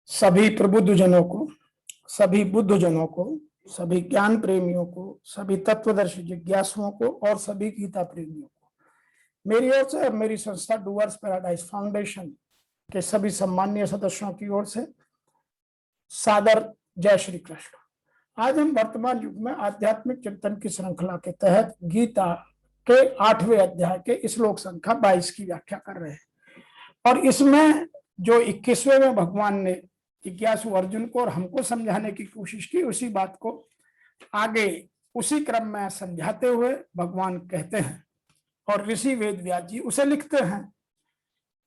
सभी प्रबुद्ध जनों को, सभी बुद्ध जनों को, सभी ज्ञान प्रेमियों को, सभी तत्वदर्शी जिज्ञासुओं को और सभी गीता प्रेमियों को मेरी ओर से और मेरी संस्था डूअर्स पैराडाइज फाउंडेशन के सभी सम्माननीय सदस्यों की ओर से सादर जय श्री कृष्ण। आज हम वर्तमान युग में आध्यात्मिक चिंतन की श्रृंखला के तहत गीता के 8वें अध्याय के श्लोक संख्या 22 की व्याख्या कर रहे हैं और इसमें जो 21वें में भगवान ने जिज्ञासु अर्जुन को और हमको समझाने की कोशिश की, उसी बात को आगे उसी क्रम में समझाते हुए भगवान कहते हैं और ऋषि वेद व्यास जी उसे लिखते हैं।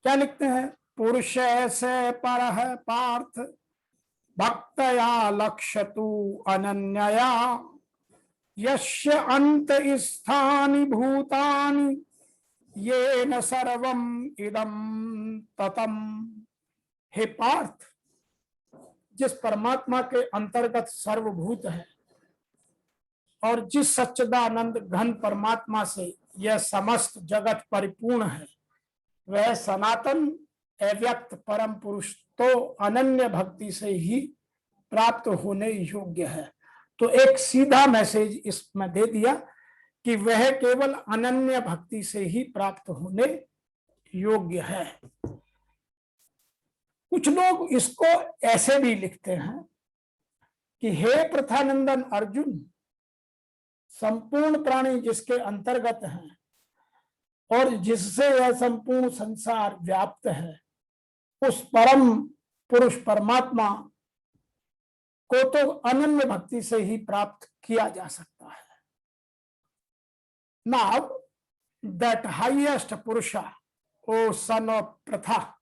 क्या लिखते हैं? पुरुष से परः पार्थ भक्तया लक्ष्यतु अनन्यया यस्य अंत स्थानि भूतानि येन सर्वम इदं ततम। हे पार्थ, जिस परमात्मा के अंतर्गत सर्वभूत है और जिस सच्चिदानंद घन परमात्मा से यह समस्त जगत परिपूर्ण है, वह सनातन अव्यक्त परम पुरुष तो अनन्य भक्ति से ही प्राप्त होने योग्य है। तो एक सीधा मैसेज इसमें दे दिया कि वह केवल अनन्य भक्ति से ही प्राप्त होने योग्य है। कुछ लोग इसको ऐसे भी लिखते हैं कि हे प्रथानंदन अर्जुन, संपूर्ण प्राणी जिसके अंतर्गत हैं और जिससे यह संपूर्ण संसार व्याप्त है, उस परम पुरुष परमात्मा को तो अनन्य भक्ति से ही प्राप्त किया जा सकता है। Now that highest Purusha, O son of Pratha,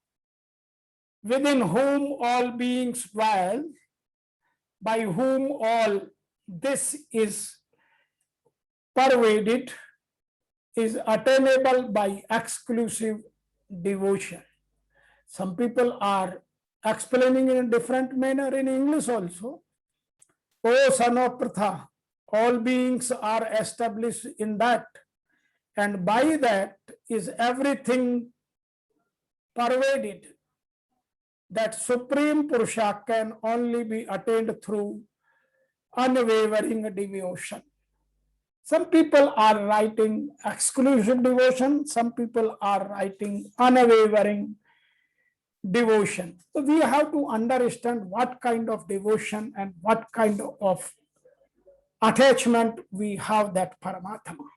within whom all beings dwell, by whom all this is pervaded, is attainable by exclusive devotion. Some people are explaining in a different manner in English also. O son of Pratha, all beings are established in that, and by that is everything pervaded. That supreme Purusha can only be attained through unwavering devotion. Some people are writing exclusive devotion, some people are writing unwavering devotion. So we have to understand what kind of devotion and what kind of attachment we have that Paramatma.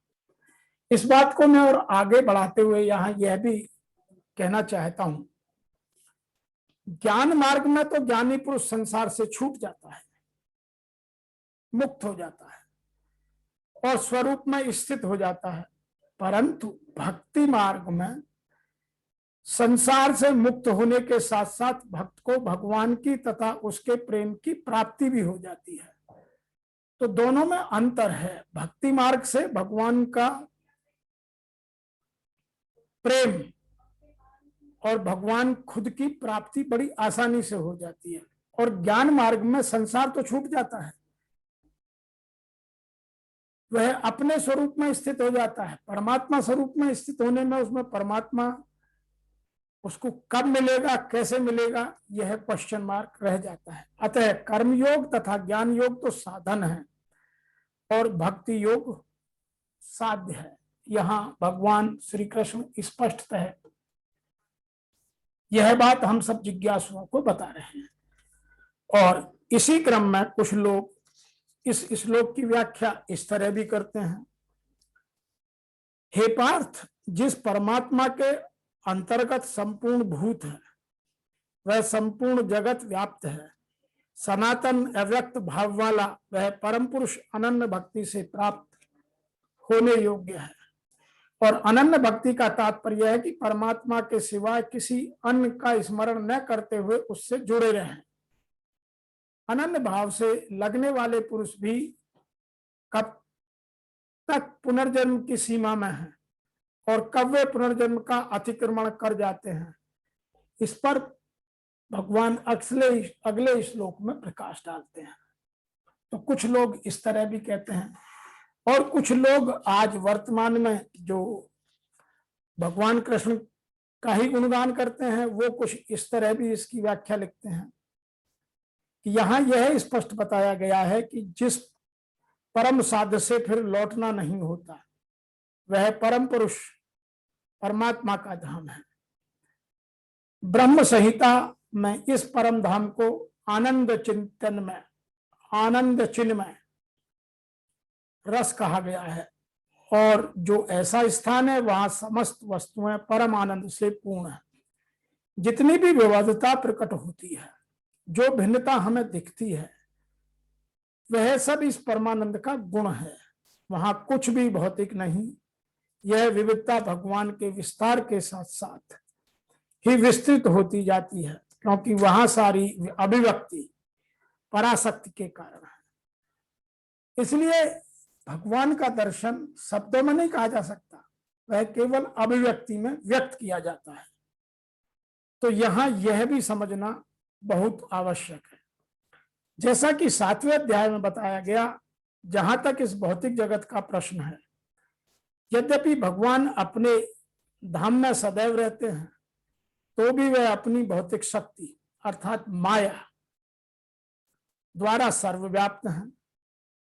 इस बात को मैं और आगे बढ़ाते हुए यहाँ यह भी कहना चाहता हूं, ज्ञान मार्ग में तो ज्ञानी पुरुष संसार से छूट जाता है, मुक्त हो जाता है और स्वरूप में स्थित हो जाता है, परंतु भक्ति मार्ग में संसार से मुक्त होने के साथ साथ भक्त को भगवान की तथा उसके प्रेम की प्राप्ति भी हो जाती है। तो दोनों में अंतर है। भक्ति मार्ग से भगवान का प्रेम और भगवान खुद की प्राप्ति बड़ी आसानी से हो जाती है और ज्ञान मार्ग में संसार तो छूट जाता है, वह अपने स्वरूप में स्थित हो जाता है। परमात्मा स्वरूप में स्थित होने में उसमें परमात्मा उसको कब मिलेगा, कैसे मिलेगा, यह क्वेश्चन मार्क रह जाता है। अतः कर्मयोग तथा ज्ञान योग तो साधन है और भक्ति योग साध्य है। यहाँ भगवान श्री कृष्ण स्पष्टतः यह बात हम सब जिज्ञासुओं को बता रहे हैं और इसी क्रम में कुछ लोग इस श्लोक की व्याख्या इस तरह भी करते हैं। हे पार्थ, जिस परमात्मा के अंतर्गत संपूर्ण भूत है, वह संपूर्ण जगत व्याप्त है, सनातन अव्यक्त भाव वाला वह परम पुरुष अनन्य भक्ति से प्राप्त होने योग्य है। और अनन्य भक्ति का तात्पर्य है कि परमात्मा के सिवाय किसी अन्य का स्मरण न करते हुए उससे जुड़े रहें। अनन्य भाव से लगने वाले पुरुष भी कब तक पुनर्जन्म की सीमा में हैं और कब वे पुनर्जन्म का अतिक्रमण कर जाते हैं, इस पर भगवान अगले श्लोक में प्रकाश डालते हैं। तो कुछ लोग इस तरह भी कहते हैं और कुछ लोग आज वर्तमान में जो भगवान कृष्ण का ही गुणगान करते हैं, वो कुछ इस तरह भी इसकी व्याख्या लिखते हैं कि यहाँ यह स्पष्ट बताया गया है कि जिस परम साध्य से फिर लौटना नहीं होता वह परम पुरुष परमात्मा का धाम है। ब्रह्म संहिता में इस परम धाम को आनंद चिंतन में, आनंद चिन्ह में रस कहा गया है, और जो ऐसा स्थान है वहां समस्त वस्तुएं परम आनंद से पूर्ण है। जितनी भी विविधता प्रकट होती है, जो भिन्नता हमें दिखती है, वह सब इस परमानंद का गुण है। वहां कुछ भी भौतिक नहीं, यह विविधता भगवान के विस्तार के साथ साथ ही विस्तृत होती जाती है, क्योंकि वहां सारी अभिव्यक्ति पराशक्ति के कारण है। इसलिए भगवान का दर्शन शब्दों में नहीं कहा जा सकता, वह केवल अभिव्यक्ति में व्यक्त किया जाता है। तो यहां यह भी समझना बहुत आवश्यक है। जैसा कि 7वें अध्याय में बताया गया, जहां तक इस भौतिक जगत का प्रश्न है, यद्यपि भगवान अपने धाम में सदैव रहते हैं, तो भी वह अपनी भौतिक शक्ति अर्थात माया द्वारा सर्वव्याप्त हैं।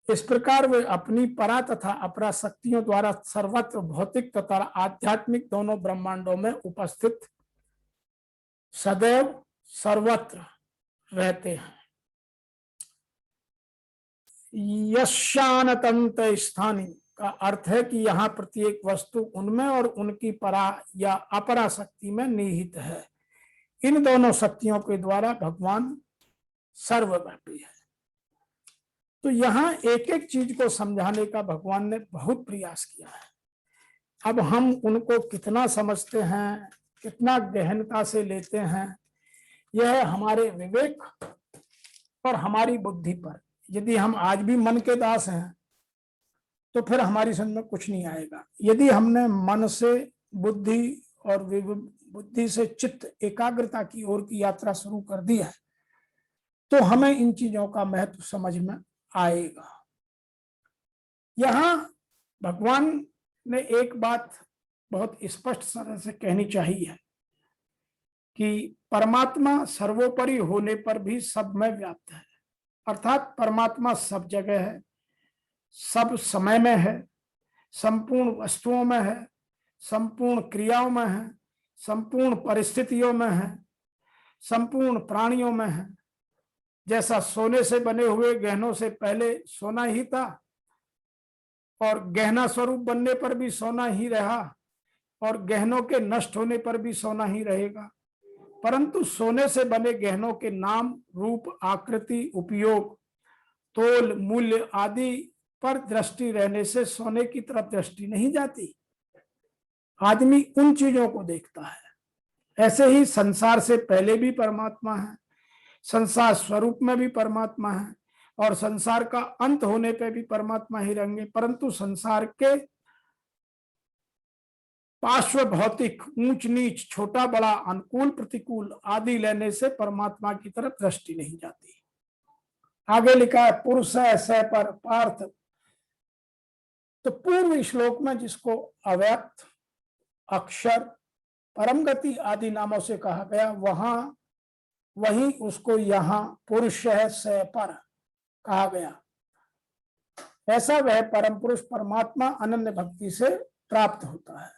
इस प्रकार वे अपनी परा तथा अपरा शक्तियों द्वारा सर्वत्र भौतिक तथा आध्यात्मिक दोनों ब्रह्मांडों में उपस्थित सदैव सर्वत्र रहते हैं। यशानतंत स्थानी का अर्थ है कि यहाँ प्रत्येक वस्तु उनमें और उनकी परा या अपरा शक्ति में निहित है। इन दोनों शक्तियों के द्वारा भगवान सर्वव्यापी है। तो यहाँ एक एक चीज को समझाने का भगवान ने बहुत प्रयास किया है। अब हम उनको कितना समझते हैं, कितना गहनता से लेते हैं, यह हमारे विवेक और हमारी बुद्धि पर। यदि हम आज भी मन के दास हैं तो फिर हमारी समझ में कुछ नहीं आएगा। यदि हमने मन से बुद्धि और बुद्धि से चित्त एकाग्रता की ओर की यात्रा शुरू कर दी है तो हमें इन चीजों का महत्व समझ में आएगा। यहां भगवान ने एक बात बहुत स्पष्ट तरह से कहनी चाहिए कि परमात्मा सर्वोपरि होने पर भी सब में व्याप्त है। अर्थात परमात्मा सब जगह है, सब समय में है, संपूर्ण वस्तुओं में है, संपूर्ण क्रियाओं में है, संपूर्ण परिस्थितियों में है, संपूर्ण प्राणियों में है। जैसा सोने से बने हुए गहनों से पहले सोना ही था और गहना स्वरूप बनने पर भी सोना ही रहा और गहनों के नष्ट होने पर भी सोना ही रहेगा, परंतु सोने से बने गहनों के नाम, रूप, आकृति, उपयोग, तोल, मूल्य आदि पर दृष्टि रहने से सोने की तरफ दृष्टि नहीं जाती। आदमी उन चीजों को देखता है। ऐसे ही संसार से पहले भी परमात्मा है, संसार स्वरूप में भी परमात्मा है और संसार का अंत होने पे भी परमात्मा ही रहेंगे, परंतु संसार के पार्श्व भौतिक ऊंच नीच, छोटा बड़ा, अनुकूल प्रतिकूल आदि लेने से परमात्मा की तरफ दृष्टि नहीं जाती। आगे लिखा है पुरुष स पर पार्थ। तो पूर्व श्लोक में जिसको अव्यक्त, अक्षर, परम गति आदि नामों से कहा गया, वहीं उसको यहाँ पुरुष स पर कहा गया। ऐसा वह परम पुरुष परमात्मा अनन्य भक्ति से प्राप्त होता है।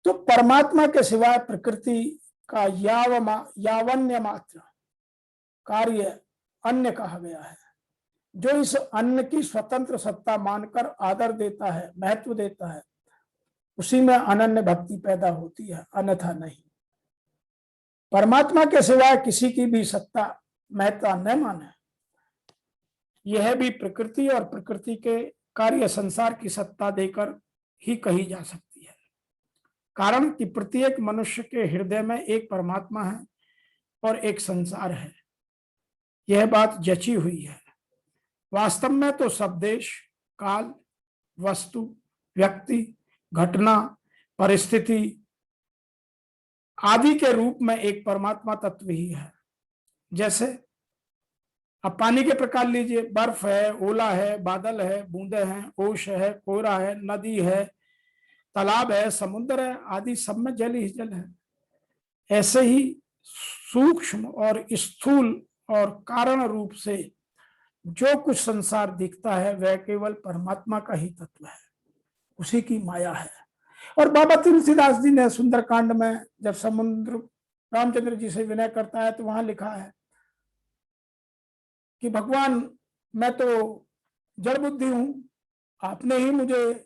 तो परमात्मा के सिवाय प्रकृति का यावन्य मात्र कार्य अन्य कहा गया है। जो इस अन्न की स्वतंत्र सत्ता मानकर आदर देता है, महत्व देता है, उसी में अनन्य भक्ति पैदा होती है, अन्यथा नहीं। परमात्मा के सिवाय किसी की भी सत्ता महत्ता न माने, यह भी प्रकृति और प्रकृति के कार्य संसार की सत्ता देकर ही कही जा सकती है। कारण कि प्रत्येक मनुष्य के हृदय में एक परमात्मा है और एक संसार है। यह बात जची हुई है। वास्तव में तो सब देश, काल, वस्तु, व्यक्ति, घटना, परिस्थिति आदि के रूप में एक परमात्मा तत्व ही है। जैसे अब पानी के प्रकार लीजिए, बर्फ है, ओला है, बादल है, बूंदे हैं, ओश है, कोहरा है, नदी है, तालाब है, समुद्र है आदि सब में जल ही जल है। ऐसे ही सूक्ष्म और स्थूल और कारण रूप से जो कुछ संसार दिखता है वह केवल परमात्मा का ही तत्व है, उसी की माया है। और बाबा तुलसीदास जी ने सुंदरकांड में जब समुद्र रामचंद्र जी से विनय करता है तो वहां लिखा है कि भगवान मैं तो जड़ बुद्धि हूं, आपने ही मुझे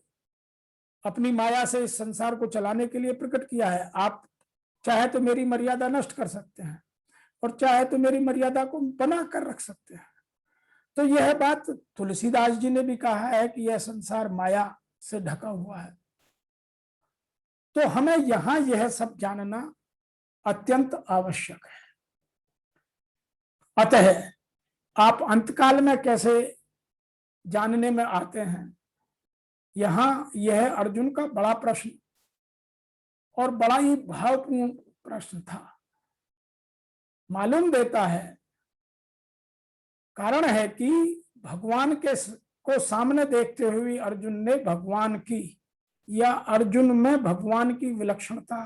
अपनी माया से इस संसार को चलाने के लिए प्रकट किया है। आप चाहे तो मेरी मर्यादा नष्ट कर सकते हैं और चाहे तो मेरी मर्यादा को बना कर रख सकते हैं। तो यह बात तुलसीदास जी ने भी कहा है कि यह संसार माया से ढका हुआ है। तो हमें यहां यह सब जानना अत्यंत आवश्यक है। अतः आप अंतकाल में कैसे जानने में आते हैं, यहां यह अर्जुन का बड़ा प्रश्न और बड़ा ही भावपूर्ण प्रश्न था। मालूम देता है, कारण है कि भगवान के को सामने देखते हुए अर्जुन ने भगवान की या अर्जुन में भगवान की विलक्षणता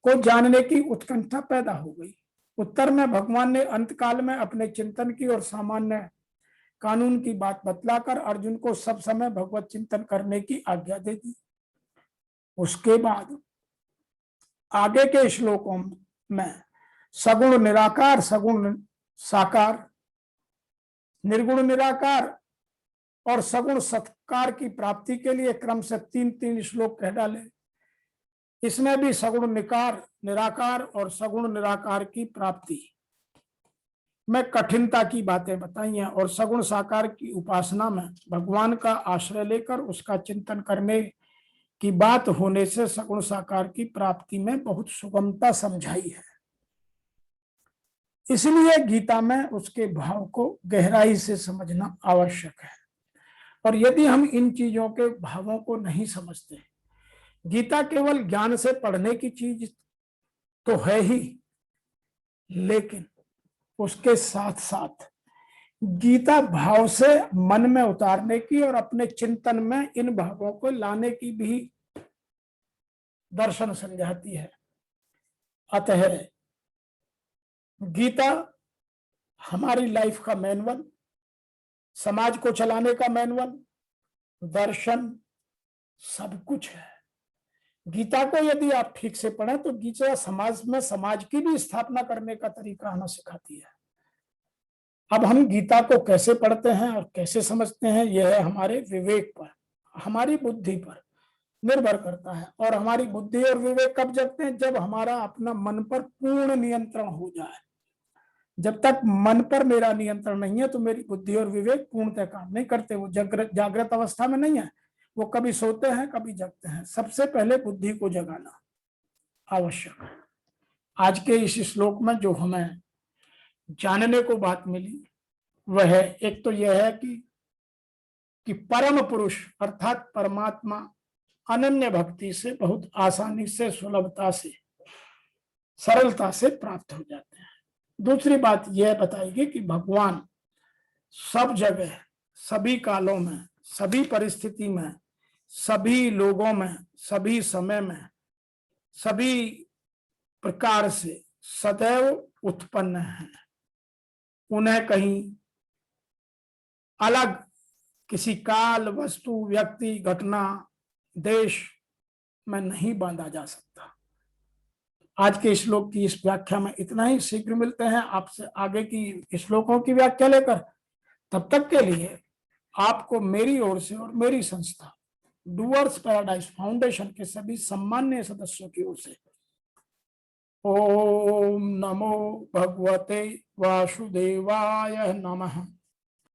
को जानने की उत्कंठा पैदा हो गई। उत्तर में भगवान ने अंतकाल में अपने चिंतन की और सामान्य कानून की बात बतलाकर अर्जुन को सब समय भगवत चिंतन करने की आज्ञा दे दी। उसके बाद आगे के श्लोकों में सगुण निराकार, सगुण साकार, निर्गुण निराकार और सगुण सत्कार की प्राप्ति के लिए क्रम से 3-3 श्लोक कह डाले। इसमें भी सगुण निराकार और सगुण निराकार की प्राप्ति में कठिनता की बातें बताई हैं और सगुण साकार की उपासना में भगवान का आश्रय लेकर उसका चिंतन करने की बात होने से सगुण साकार की प्राप्ति में बहुत सुगमता समझाई है। इसलिए गीता में उसके भाव को गहराई से समझना आवश्यक है। और यदि हम इन चीजों के भावों को नहीं समझते, गीता केवल ज्ञान से पढ़ने की चीज तो है ही, लेकिन उसके साथ साथ गीता भाव से मन में उतारने की और अपने चिंतन में इन भावों को लाने की भी दर्शन समझाती है। अतः गीता हमारी लाइफ का मैनुअल, समाज को चलाने का मैनुअल, दर्शन, सब कुछ है। गीता को यदि आप ठीक से पढ़ें तो गीता समाज में समाज की भी स्थापना करने का तरीका हमें सिखाती है। अब हम गीता को कैसे पढ़ते हैं और कैसे समझते हैं, यह हमारे विवेक पर, हमारी बुद्धि पर निर्भर करता है। और हमारी बुद्धि और विवेक कब जगते हैं? जब हमारा अपना मन पर पूर्ण नियंत्रण हो जाए। जब तक मन पर मेरा नियंत्रण नहीं है तो मेरी बुद्धि और विवेक पूर्णतः काम नहीं करते। वो जागृत अवस्था में नहीं है, वो कभी सोते हैं कभी जगते हैं। सबसे पहले बुद्धि को जगाना आवश्यक है। आज के इस श्लोक में जो हमें जानने को बात मिली वह एक तो यह है कि परम पुरुष अर्थात परमात्मा अनन्य भक्ति से बहुत आसानी से, सुलभता से, सरलता से प्राप्त हो जाते हैं। दूसरी बात यह बताएगी कि भगवान सब जगह, सभी कालों में, सभी परिस्थिति में, सभी लोगों में, सभी समय में, सभी प्रकार से सदैव उत्पन्न है। उन्हें कहीं अलग किसी काल, वस्तु, व्यक्ति, घटना, देश में नहीं बांधा जा सकता। आज के श्लोक की इस व्याख्या में इतना ही। शीघ्र मिलते हैं आपसे आगे की श्लोकों की व्याख्या लेकर। तब तक के लिए आपको मेरी ओर से और मेरी संस्था डूअर्स पैराडाइज फाउंडेशन के सभी सम्मान्य सदस्यों की ओर से ओम नमो भगवते वासुदेवाय नमः।